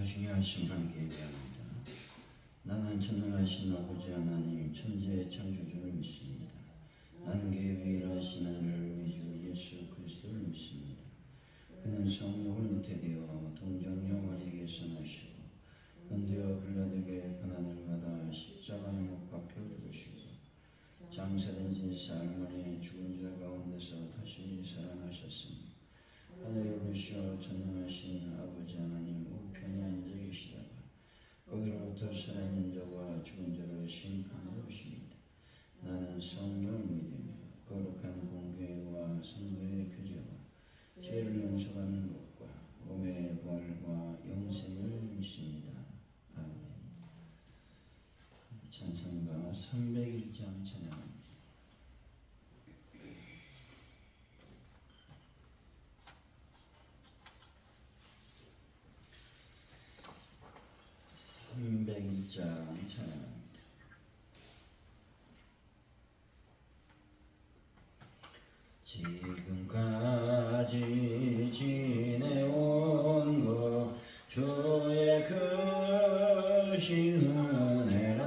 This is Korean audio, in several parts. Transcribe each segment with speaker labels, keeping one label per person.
Speaker 1: 자중하신 하나님께 예배합니다. 나는 전능하신 아버지 하나님 천지의 창조주를 믿습니다. 나는 그의 유일하신 아들 우리 주 예수 그리스도를 믿습니다. 그는 성령을 잉태되어 동정녀 마리에게서 나시고 본디오 빌라도에게 고난을 받아 십자가에 못 박혀 죽으시고 장사된 지 사흘 만에 죽은 자 가운데서 다시 살아나셨으니 하늘에 오르시어 전능하신 아버지 하나님 우편에 앉아 계시다가 거기로부터 살아있는 자와 죽은 자를 심판하러 오십니다. 나는 성령을 믿으며 거룩한 공교회와 성도의 교제와 죄를 용서받는 것과 몸의 부활과 영생을 믿습니다. 아멘. 찬송가 301장 찬양합니다. 찬양합니다. 지금까지 지내온 것 주의 크신 은혜라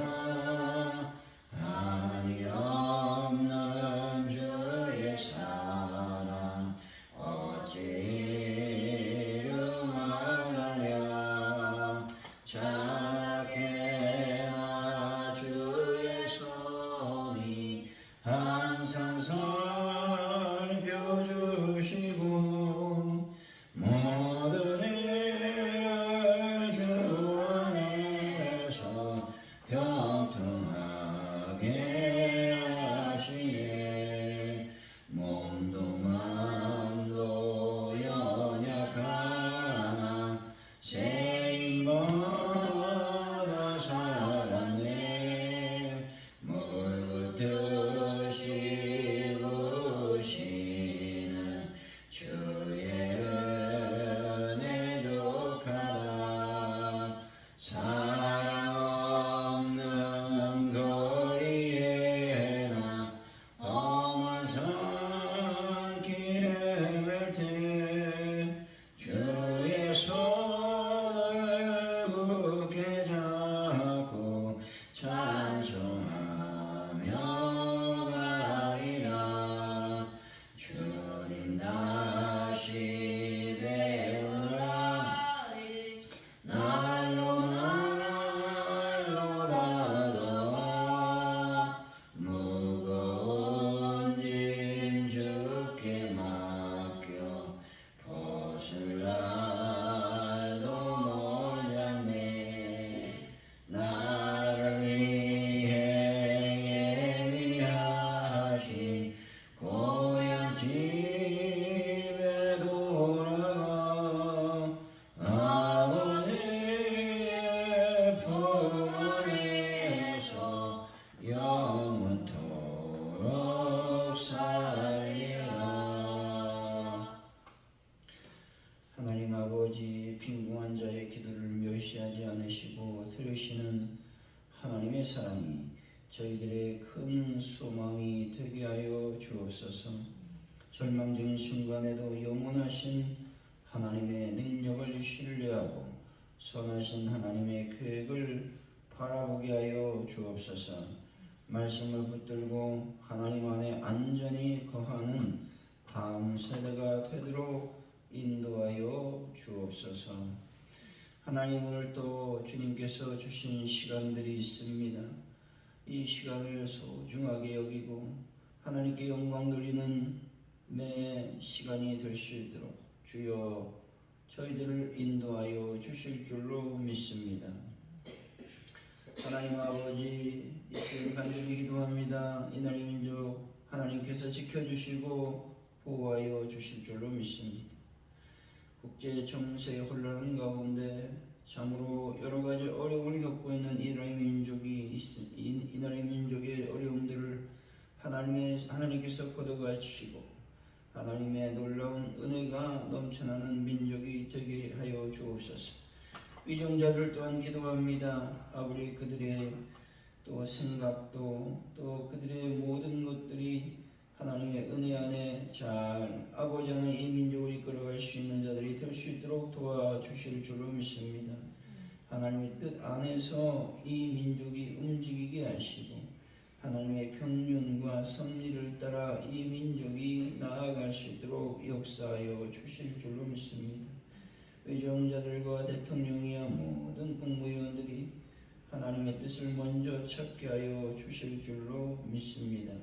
Speaker 1: 한이 없는 주의 사랑 어찌 이름하랴 작게나 주의 손이 항상 살펴주시고 모든 일을 주 안에서 평등하게 하시네 몸도 마음도 연약하나 세임받아 살았네 물듯이 부시는 주의 은혜 족하다 사랑 없는 거리에나 험한 산길에 뵐 때 주의 손을 굳게 잡고 찬송하며 가리라 주님 다시 배우라니 날로 다가와 무거운 짐 주께 맡겨 벗을 날도 멀잖네 나를 위해 예비하신 고향 집에 돌아가 아버지의 품 안에서 영원토록 살리라. 하나님 아버지 빈궁한 자의 기도를 멸시하지 않으시고 들으시는 하나님의 사랑이 저희들의 큰 소망이 되게 하여 주옵소서. 절망적인 순간에도 영원하신 하나님의 능력을 신뢰하고 선하신 하나님의 계획을 바라보게 하여 주옵소서. 말씀을 붙들고 하나님 안에 안전히 거하는 다음 세대가 되도록 인도하여 주옵소서. 하나님 오늘 또 주님께서 주신 시간들이 있습니다. 이 시간을 소중하게 여기고 하나님께 영광 돌리는 매 시간이 될 수 있도록 주여 저희들을 인도하여 주실 줄로 믿습니다. 하나님 아버지 이 시간 간절히 기도합니다. 이날의 민족 하나님께서 지켜주시고 보호하여 주실 줄로 믿습니다. 국제 정세의 혼란 가운데 참으로 여러 가지 어려움을 겪고 있는 이나라의 민족의 어려움들을 하나님께서 걷어가시고 하나님의 놀라운 은혜가 넘쳐나는 민족이 되게 하여 주옵소서. 위정자들 또한 기도합니다. 아버지 그들의 또 생각도 또 그들의 모든 것들이 하나님의 은혜 안에 잘 아버지 하나님 이 민족을 이끌어갈 수 있는 자들이 될 수 있도록 도와주실 줄로 믿습니다. 하나님의 뜻 안에서 이 민족이 움직이게 하시고 하나님의 경륜과 섭리를 따라 이 민족이 나아갈 수 있도록 역사하여 주실 줄로 믿습니다. 의정자들과 대통령이야 모든 국무위원들이 하나님의 뜻을 먼저 찾게 하여 주실 줄로 믿습니다.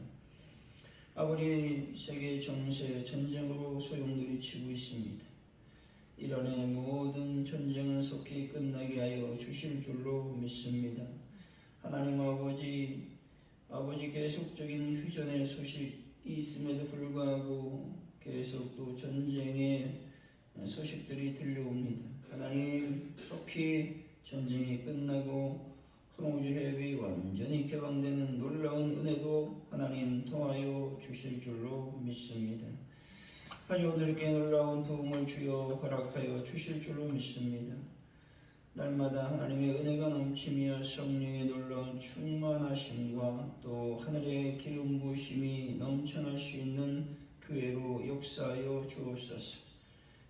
Speaker 1: 아버지, 세계 정세 전쟁으로 소용돌이 치고 있습니다. 이란의 모든 전쟁은 속히 끝나게 하여 주실 줄로 믿습니다. 하나님 아버지 계속적인 휴전의 소식이 있음에도 불구하고 계속 또 전쟁의 소식들이 들려옵니다. 하나님, 속히 전쟁이 끝나고 항우주 해협이 완전히 개방되는 놀라운 은혜도 하나님 통하여 주실 줄로 믿습니다. 가족들에게 놀라운 도움을 주여 허락하여 주실 줄로 믿습니다. 날마다 하나님의 은혜가 넘치며 성령의 놀라운 충만하심과 또 하늘의 기름 부으심이 넘쳐날 수 있는 교회로 역사하여 주옵소서.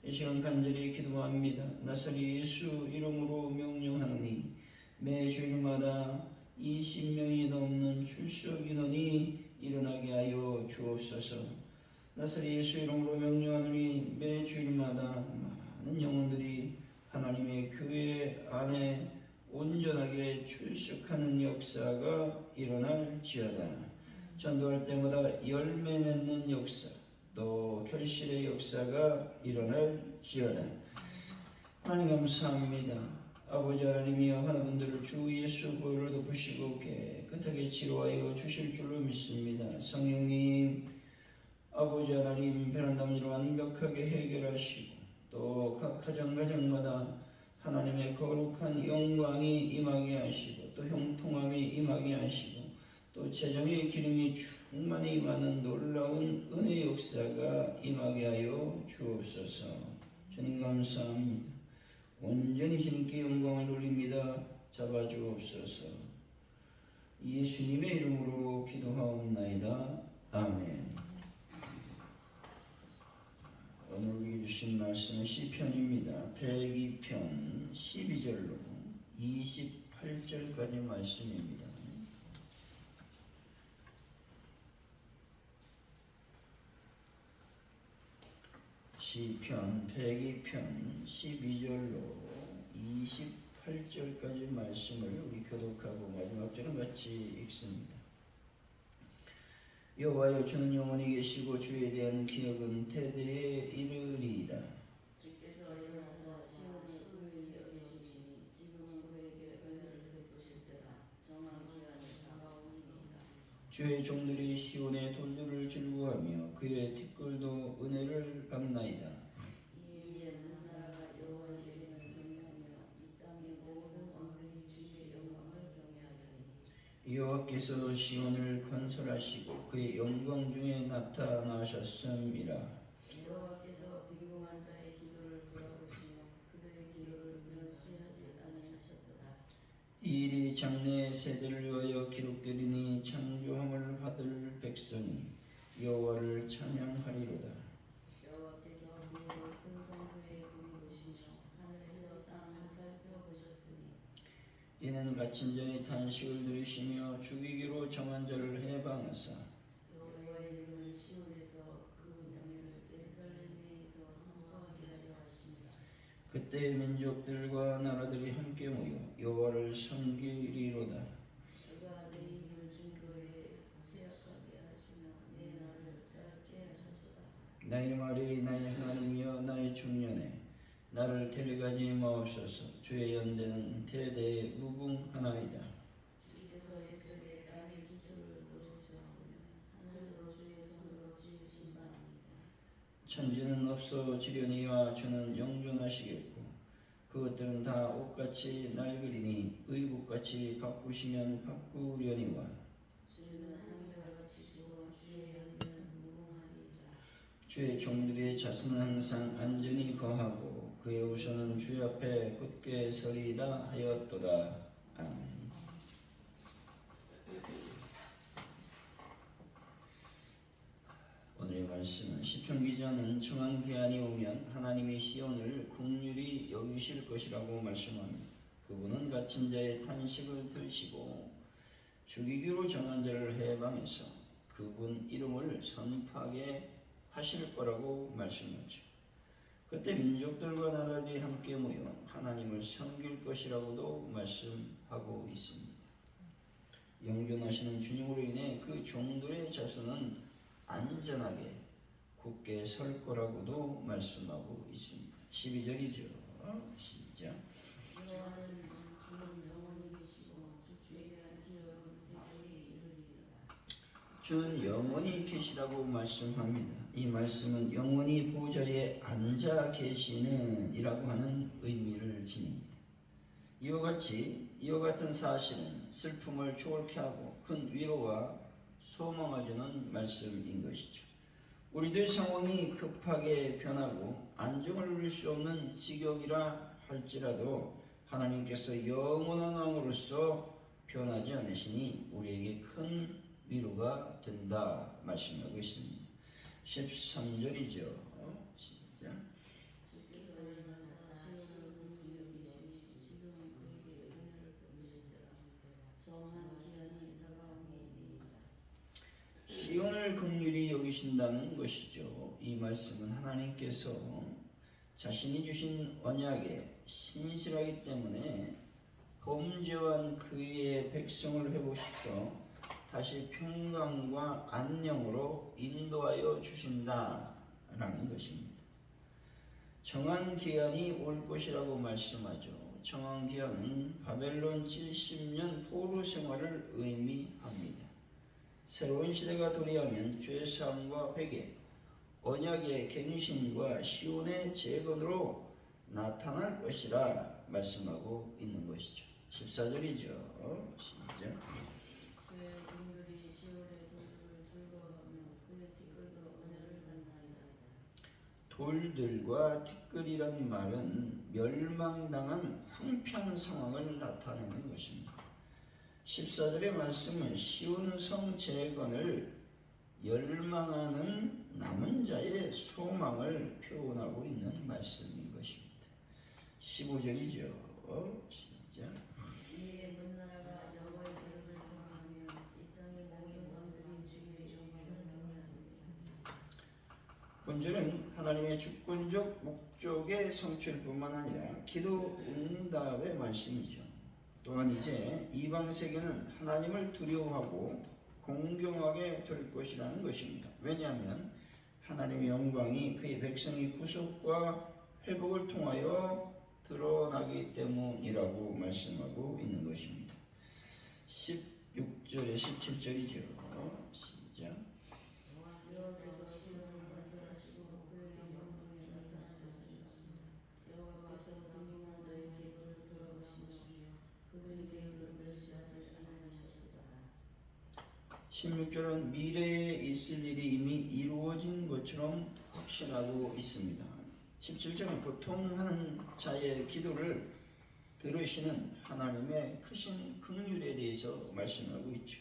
Speaker 1: 이 시간 간절히 기도합니다. 나사리 예수 이름으로 명령하노니 매 주일마다 20명이 넘는 출석 인원이 일어나게 하여 주옵소서. 나사리 예수 이름으로 명령하노니 매 주일마다 많은 영혼들이 하나님의 교회 안에 온전하게 출석하는 역사가 일어날지어다. 전도할 때마다 열매 맺는 역사, 또 결실의 역사가 일어날지어다. 하나님 감사합니다. 아버지 하나님이여, 하나분들을 주 예수 보혈로 덮으시고 깨끗하게 치료하여 주실 줄로 믿습니다. 성령님, 아버지 하나님, 베란다 문제를 완벽하게 해결하시고 또 각 가정마다 하나님의 거룩한 영광이 임하게 하시고 또 형통함이 임하게 하시고 또 재정의 기름이 충만히 임하는 놀라운 은혜 역사가 임하게 하여 주옵소서. 주님 감사합니다. 온전히 주님께 영광을 돌립니다. 잡아주옵소서. 예수님의 이름으로 기도하옵나이다. 아멘. 오늘 우리에게 주신 말씀은 시편입니다. 102편 12절로 28절까지 말씀입니다. 시편 102편 12절로 28절까지 말씀을 우리 교독하고 마지막 절은 같이 읽습니다. 여호와여, 주는 영원히 계시고 주에 대한 기억은 대대에 이르리이다.
Speaker 2: 주께서 일어나서 시온의 의를 여기시니 지금은 그에게 은혜를 베푸실 때라. 정한 기한이 다가오니이다.
Speaker 1: 주의 종들이 시온의 돌들을 즐거워하며 그의 티끌도 은혜를 받나이다.
Speaker 2: 이에 온 나라가 여호와의 이름을 경외하며 이 땅의 모든 왕들이 주의 영광을 경외하리니.
Speaker 1: 여호와께서 시온을 건설하시고 그의 영광 중에 나타나셨음이라.
Speaker 2: 여호와께서 빈궁한 자의 기도를 돌아보시며 그들의 기도를 멸시하지 아니하셨도다.
Speaker 1: 이 일이 장래 세대를 위하여 기록되리니 창조함을 받을 백성이 여호와를 찬양하리로다.
Speaker 2: 여호와께서 그 높은 성소에 보이시며 하늘에서 땅을 살펴보셨으니
Speaker 1: 이는 갇힌 자의 탄식을 들으시며 죽이기로 정한 자를 해방하사
Speaker 2: 여호와의 이름을 시온에서 그 명예를 예루살렘에서 선포하게 하려 하십니다.
Speaker 1: 그때 민족들과 나라들이 함께 모여 여호와를 섬기리로다.
Speaker 2: 그가 내 입을 중도에 쇠약하게 하시며 내 날을 짧게 하셨도다.
Speaker 1: 나의 말이 나의 하나님이여, 나의 중년에 나를 데려가지 마옵소서. 주의 연대는 대대에 무궁하나이다.
Speaker 2: 주께서 옛적에 땅의 기초를 놓으셨으며 하늘도 주의 손으로 지으신 바입니다.
Speaker 1: 천지는 없어지려니와 주는 영존하시겠고 그것들은 다 옷같이 낡으리니 의복같이 바꾸시면 바꾸려니와
Speaker 2: 주는 한결같으시고 주의 연대는 무궁하리이다.
Speaker 1: 주의 종들의 자손은 항상 안전히 거하고 그의 우선은 주 앞에 굳게 서리이다 하였도다. 아멘. 오늘의 말씀은 시편 기자는 정한 기한이 오면 하나님이 시온을 긍휼히 여기실 것이라고 말씀합니다. 그분은 갇힌 자의 탄식을 들으시고 죽이기로 정한 자를 해방해서 그분 이름을 선포하게 하실 거라고 말씀하죠. 그때 민족들과 나라들이 함께 모여 하나님을 섬길 것이라고도 말씀하고 있습니다. 영존하시는 주님으로 인해 그 종들의 자손은 안전하게 굳게 설 거라고도 말씀하고 있습니다. 12절이죠. 시작.
Speaker 2: 여호와는 주는 영원히 계시고 주에 대한 기업은 대대에 이르리이다.
Speaker 1: 주는 영원히 계시라고 말씀합니다. 이 말씀은 영원히 보좌에 앉아 계시는 이라고 하는 의미를 지닙니다. 이와 같은 사실은 슬픔을 좋게 하고 큰 위로와 소망을 주는 말씀인 것이죠. 우리들 상황이 급하게 변하고 안정을 누릴 수 없는 지경이라 할지라도 하나님께서 영원한 왕으로서 변하지 않으시니 우리에게 큰 위로가 된다 말씀하고 있습니다. 13절이죠. 시작.
Speaker 2: 주께서 일어나사 시온을 긍휼히 여기시니 지금은 그에게 은혜를 베푸시더라. 정한 기한이 다가오니이다.
Speaker 1: 시온을 긍휼히 여기신다는 것이죠. 이 말씀은 하나님께서 자신이 주신 언약에 신실하기 때문에 범죄한 그의 백성을 회복시켜 다시 평강과 안녕으로 인도하여 주신다라는 것입니다. 정한 기한이 올 것이라고 말씀하죠. 정한 기한은 바벨론 70년 포로 생활을 의미합니다. 새로운 시대가 도래하면 죄사함과 회개, 언약의 갱신과 시온의 재건으로 나타날 것이라 말씀하고 있는 것이죠. 14절이죠. 시작.
Speaker 2: 그의 종들이 시온의 돌들을 즐거워하며 그의 티끌도 은혜를 받나이다.
Speaker 1: 돌들과 티끌이란 말은 멸망당한 황폐한 상황을 나타내는 것입니다. 14절의 말씀은 시온성 재건을 열망하는 남은 자의 소망을 표현하고 있는 말씀인 것입니다. 15절이죠. 시작.
Speaker 2: 이에 문나라가 여호와의 이름을 경외하며 이 땅의 모든 왕들이 주의 영광을 경외하리라.
Speaker 1: 본절은 하나님의 주권적 목적의 성취뿐만 아니라 기도 응답의 말씀이죠. 또한 이제 이방 세계는 하나님을 두려워하고 공경하게 될 것이라는 것입니다. 왜냐하면 하나님의 영광이 그의 백성의 구속과 회복을 통하여 드러나기 때문이라고 말씀하고 있는 것입니다. 16절에 17절이죠. 시작.
Speaker 2: 여호와께서 시온을 건설하시고 그의 영광에 나타나셨습니다. 여호와께서 불명한 자의 기도를 들어보시며 그들의 기도를 멸시하지 않으셨도다.
Speaker 1: 16절은 미래에 있을 일이 이미 이루어진 것처럼 확신하고 있습니다. 17절은 고통하는 자의 기도를 들으시는 하나님의 크신 긍휼에 대해서 말씀하고 있죠.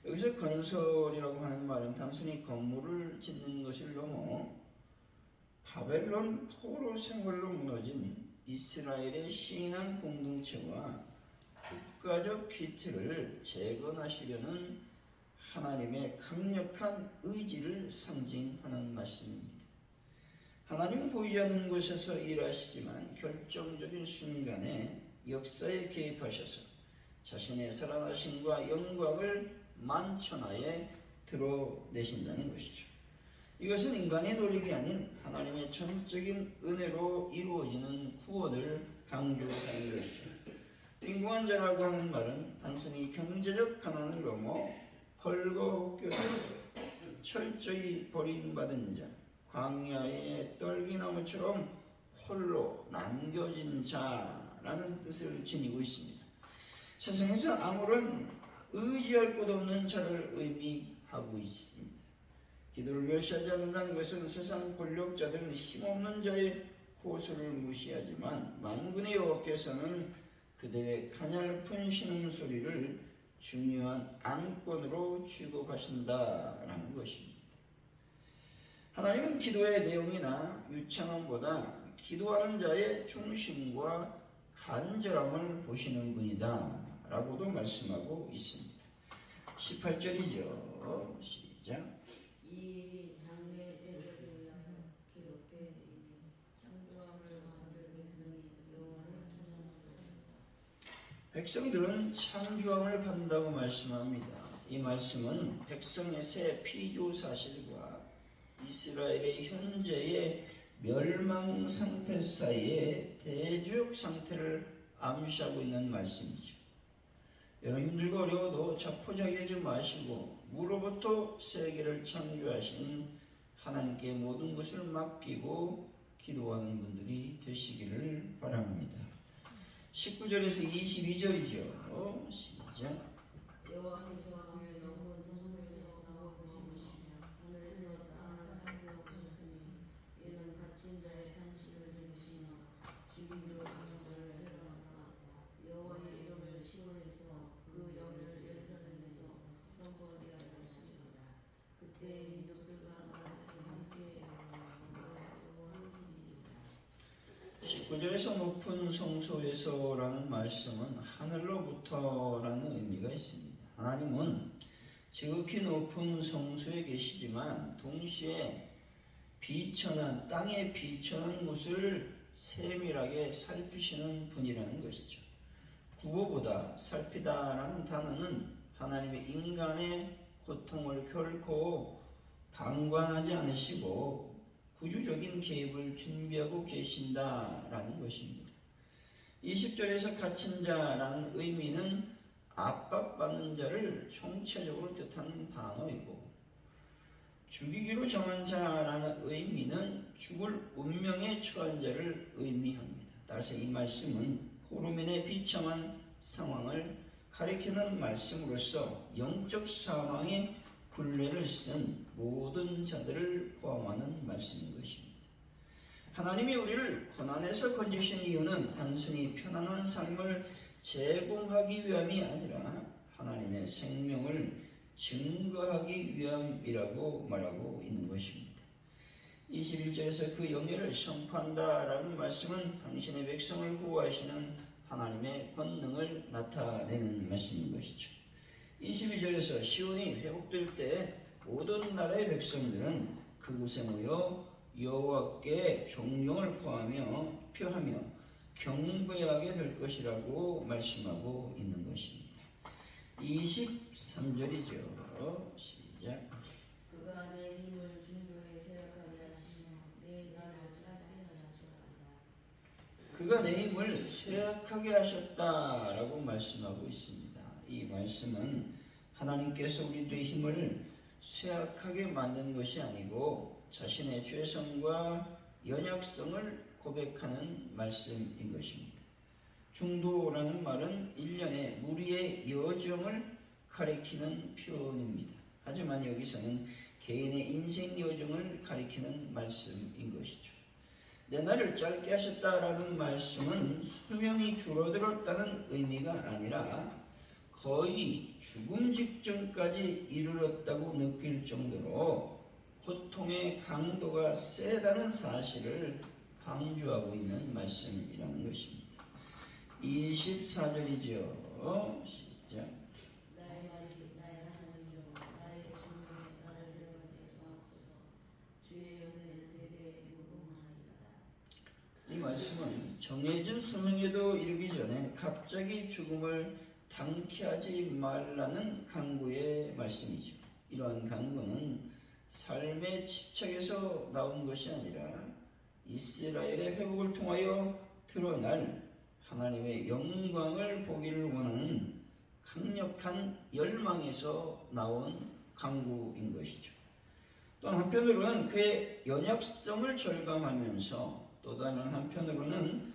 Speaker 1: 여기서 건설이라고 하는 말은 단순히 건물을 짓는 것을 넘어 바벨론 포로 생활로 무너진 이스라엘의 신앙 공동체와 국가적 기틀을 재건하시려는 하나님의 강력한 의지를 상징하는 말씀입니다. 하나님은 보이지 않는 곳에서 일하시지만 결정적인 순간에 역사에 개입하셔서 자신의 살아나심과 영광을 만천하에 드러내신다는 것이죠. 이것은 인간의 노력이 아닌 하나님의 전적인 은혜로 이루어지는 구원을 강조하는 것입니다. 빈궁한 자라고 하는 말은 단순히 경제적 가난을 넘어 헐거벗겨서 철저히 버림받은 자, 광야의 떨기나무처럼 홀로 남겨진 자라는 뜻을 지니고 있습니다. 세상에서 아무런 의지할 곳 없는 자를 의미하고 있습니다. 기도를 멸시하지 않는다는 것은 세상 권력자들은 힘없는 자의 호소를 무시하지만 만군의 여호와께서는 그들의 가냘픈 신음소리를 중요한 안건으로 취급하신다라는 것입니다. 하나님은 기도의 내용이나 유창함보다 기도하는 자의 중심과 간절함을 보시는 분이다 라고도 말씀하고 있습니다. 18절이죠. 시작.
Speaker 2: 이 일이 장래 세대를 위하여 기록되리니 창조함을 받을 백성이 여호와를 찬양하리로다.
Speaker 1: 백성들은 창조함을 받는다고 말씀합니다. 이 말씀은 백성의 새 피조 사실과 이스라엘의 현재의 멸망 상태 사이의 대적 상태를 암시하고 있는 말씀이죠. 여러분 힘들고 어려워도 자포자기하지 마시고 무로부터 세계를 창조하신 하나님께 모든 것을 맡기고 기도하는 분들이 되시기를 바랍니다. 19절에서 22절이죠. 시작.
Speaker 2: 여호와께서 그의 영혼 성소에서 보시며 하늘에서 땅을 살펴보셨으니 이는 갇힌 자의 탄식을 들으시며 죽이기로 하는 자를 데려가사 여호와의 이름을 시온에서 그 영예를 예루살렘에서 선포하게 하시니라. 그때 민족들과 나라들이 함께 여호와 상심이니라.
Speaker 1: 19절에서 높은 성소에서라는 말씀은 하늘로부터라는 의미가 있습니다. 하나님은 지극히 높은 성소에 계시지만 동시에 비천한 땅에 비천한 곳을 세밀하게 살피시는 분이라는 것이죠. 구호보다 살피다라는 단어는 하나님의 인간의 고통을 결코 방관하지 않으시고 구주적인 개입을 준비하고 계신다라는 것입니다. 20절에서 갇힌 자라는 의미는 압박받는 자를 총체적으로 뜻하는 단어이고 죽이기로 정한 자라는 의미는 죽을 운명에 처한 자를 의미합니다. 따라서 이 말씀은 포로민의 비참한 상황을 가리키는 말씀으로서 영적 사망의 굴레를 쓴 모든 자들을 포함하는 말씀인 것입니다. 하나님이 우리를 고난에서 건지신 이유는 단순히 편안한 삶을 제공하기 위함이 아니라 하나님의 생명을 증거하기 위함이라고 말하고 있는 것입니다. 21절에서 그 영예를 선포한다라는 말씀은 당신의 백성을 보호하시는 하나님의 권능을 나타내는 말씀인 것이죠. 22절에서 시온이 회복될 때 모든 나라의 백성들은 그곳에 모여 여호와께 존경을 표하며 경배하게 될 것이라고 말씀하고 있는 것입니다. 23절이죠. 시작.
Speaker 2: 그가 내 힘을 중도에 세력하게 하시며 내 나를 짧게 하셨다.
Speaker 1: 그가 내 힘을 쇠약하게 하셨다라고 말씀하고 있습니다. 이 말씀은 하나님께서 우리들의 힘을 쇠약하게 만든 것이 아니고 자신의 죄성과 연약성을 고백하는 말씀인 것입니다. 중도라는 말은 일련의 무리의 여정을 가리키는 표현입니다. 하지만 여기서는 개인의 인생 여정을 가리키는 말씀인 것이죠. 내 날을 짧게 하셨다라는 말씀은 수명이 줄어들었다는 의미가 아니라 거의 죽음 직전까지 이르렀다고 느낄 정도로 고통의 강도가 세다는 사실을 강조하고 있는 말씀이라는 것입니다. 24절이죠. 시작.
Speaker 2: 나의 말이 나의 하나님이여 나의 주님의 나를 데려가지 마옵소서. 주의 영예를 대대에 요구하나이다.
Speaker 1: 이 말씀은 정해진 수명에도 이르기 전에 갑자기 죽음을 당케하지 말라는 간구의 말씀이죠. 이러한 간구는 삶의 집착에서 나온 것이 아니라 이스라엘의 회복을 통하여 드러날 하나님의 영광을 보기를 원하는 강력한 열망에서 나온 간구인 것이죠. 또한 한편으로는 그의 연약성을 절감하면서 또 다른 한편으로는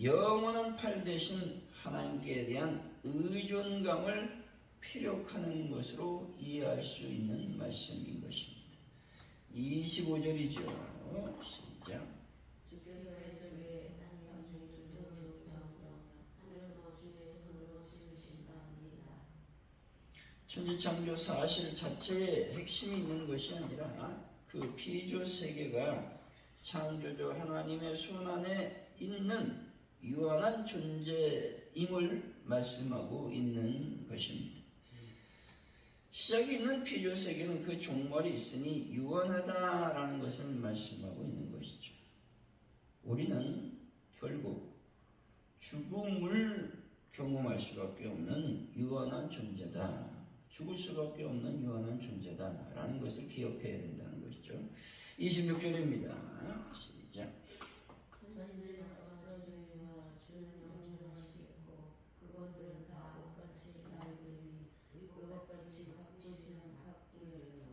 Speaker 1: 영원한 팔 대신 하나님께 대한 의존감을 피력하는 것으로 이해할 수 있는 말씀인 것입니다. 25절이죠. 시작.
Speaker 2: 주께서 저에게 당신의 기적을 세우시며 하늘도 주의 손으로 지으신 바니이다.
Speaker 1: 천지창조 사실 자체에 핵심이 있는 것이 아니라 그 피조 세계가 창조주 하나님의 손 안에 있는 유한한 존재임을 말씀하고 있는 것입니다. 시작이 있는 피조세계는 그 종말이 있으니 유한하다라는 것을 말씀하고 있는 것이죠. 우리는 결국 죽음을 경험할 수밖에 없는 유한한 존재다. 죽을 수밖에 없는 유한한 존재다라는 것을 기억해야 된다는 것이죠. 26절입니다. 시작.
Speaker 2: 천지는 없어지리라 주는 영원하시고 그것들은 다 옷같이 낡으니 그것같이 바꾸시는 바꾸리라.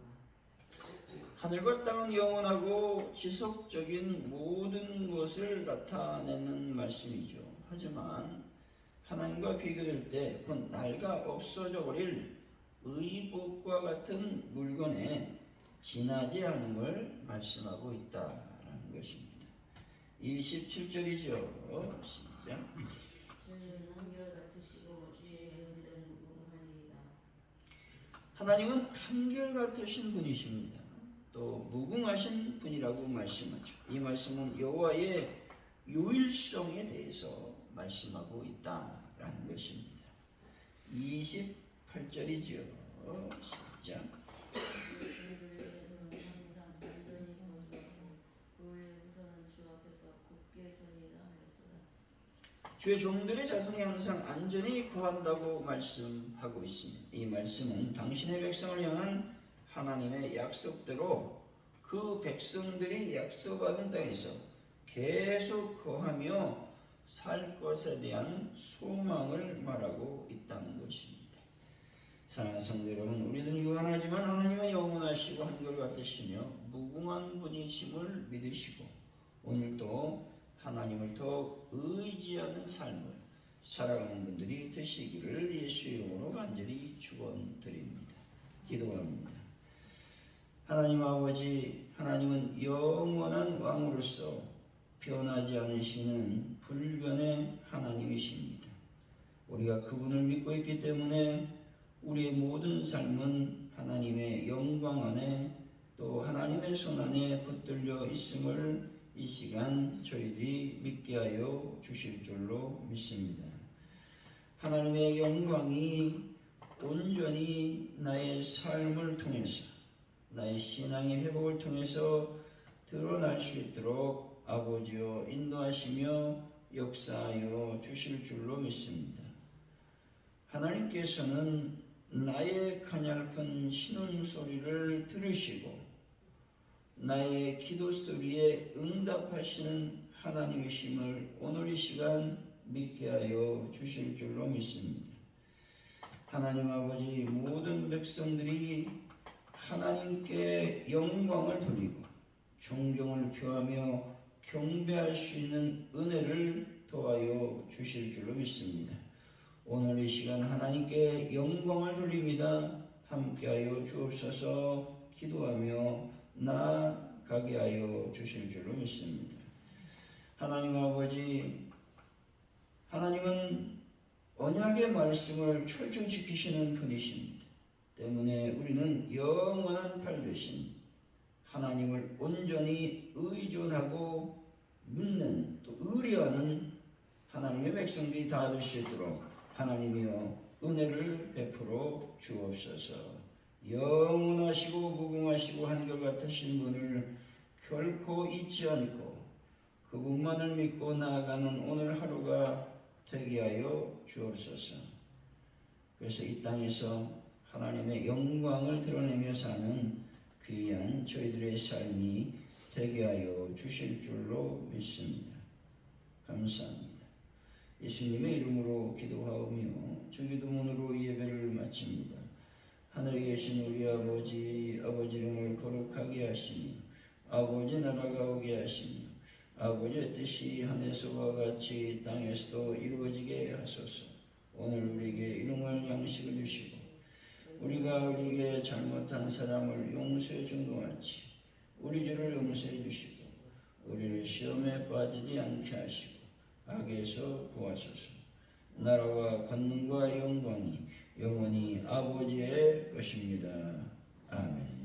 Speaker 1: 하늘과 땅은 영원하고 지속적인 모든 것을 나타내는 말씀이죠. 하지만 하나님과 비교될 때 곧 낡아 없어져 버릴 의복과 같은 물건에 지나지 않음을 말씀하고 있다라는 것입니다. 27절이죠. 시작.
Speaker 2: 주는 한결같으시고 주의 은혜는 무궁하니이다.
Speaker 1: 하나님은 한결같으신 분이십니다. 또 무궁하신 분이라고 말씀하죠. 이 말씀은 여호와의 유일성에 대해서 말씀하고 있다라는 것입니다. 28절이죠. 시작.
Speaker 2: 그들에게서는 항상 안전히 서주었고 그의 우선은 주 앞에서 굳게 서리이다 하였도다.
Speaker 1: 주의 종들의 자손이 항상 안전히 거한다고 말씀하고 있습니다. 이 말씀은 당신의 백성을 향한 하나님의 약속대로 그 백성들이 약속받은 땅에서 계속 거하며 살 것에 대한 소망을 말하고 있다는 것입니다. 사랑하는 성도 여러분, 우리는 유한하지만 하나님은 영원하시고 한결같으시며 무궁한 분이심을 믿으시고 오늘도 하나님을 더욱 의지하는 삶을 살아가는 분들이 되시기를 예수 이름으로 간절히 축원드립니다. 기도합니다. 하나님 아버지, 하나님은 영원한 왕으로서 변하지 않으시는 불변의 하나님이십니다. 우리가 그분을 믿고 있기 때문에 우리의 모든 삶은 하나님의 영광 안에 또 하나님의 손 안에 붙들려 있음을 이 시간 저희들이 믿게 하여 주실 줄로 믿습니다. 하나님의 영광이 온전히 나의 삶을 통해서 나의 신앙의 회복을 통해서 드러날 수 있도록 아버지여 인도하시며 역사하여 주실 줄로 믿습니다. 하나님께서는 나의 가냘픈 신음 소리를 들으시고 나의 기도 소리에 응답하시는 하나님이심을 오늘 이 시간 믿게 하여 주실 줄로 믿습니다. 하나님 아버지, 모든 백성들이 하나님께 영광을 돌리고 존경을 표하며 경배할 수 있는 은혜를 더하여 주실 줄로 믿습니다. 오늘 이 시간 하나님께 영광을 돌립니다. 함께하여 주옵소서. 기도하며 나아가게 하여 주실 줄로 믿습니다. 하나님 아버지, 하나님은 언약의 말씀을 철저히 지키시는 분이십니다. 때문에 우리는 영원한 팔 되신 하나님을 온전히 의존하고 믿는 또 의뢰하는 하나님의 백성들이 다 될 수 있도록 하나님이여 은혜를 베풀어 주옵소서. 영원하시고 무궁하시고 한결같으신 분을 결코 잊지 않고 그분만을 믿고 나아가는 오늘 하루가 되게 하여 주옵소서. 그래서 이 땅에서 하나님의 영광을 드러내며 사는 귀한 저희들의 삶이 되게 하여 주실 줄로 믿습니다. 감사합니다. 예수님의 이름으로 기도하오며 주기도문으로 예배를 마칩니다. 하늘에 계신 우리 아버지, 아버지 이름을 거룩하게 하시며 아버지 나라가 오게 하시며 아버지의 뜻이 하늘에서와 같이 땅에서도 이루어지게 하소서. 오늘 우리에게 일용할 양식을 주시고 우리가 우리에게 잘못한 사람을 용서해 준 것 같이 우리 죄를 용서해 주시고 우리를 시험에 빠지지 않게 하시고 악에서 구하소서. 나라와 권능과 영광이 영원히 아버지의 것입니다. 아멘.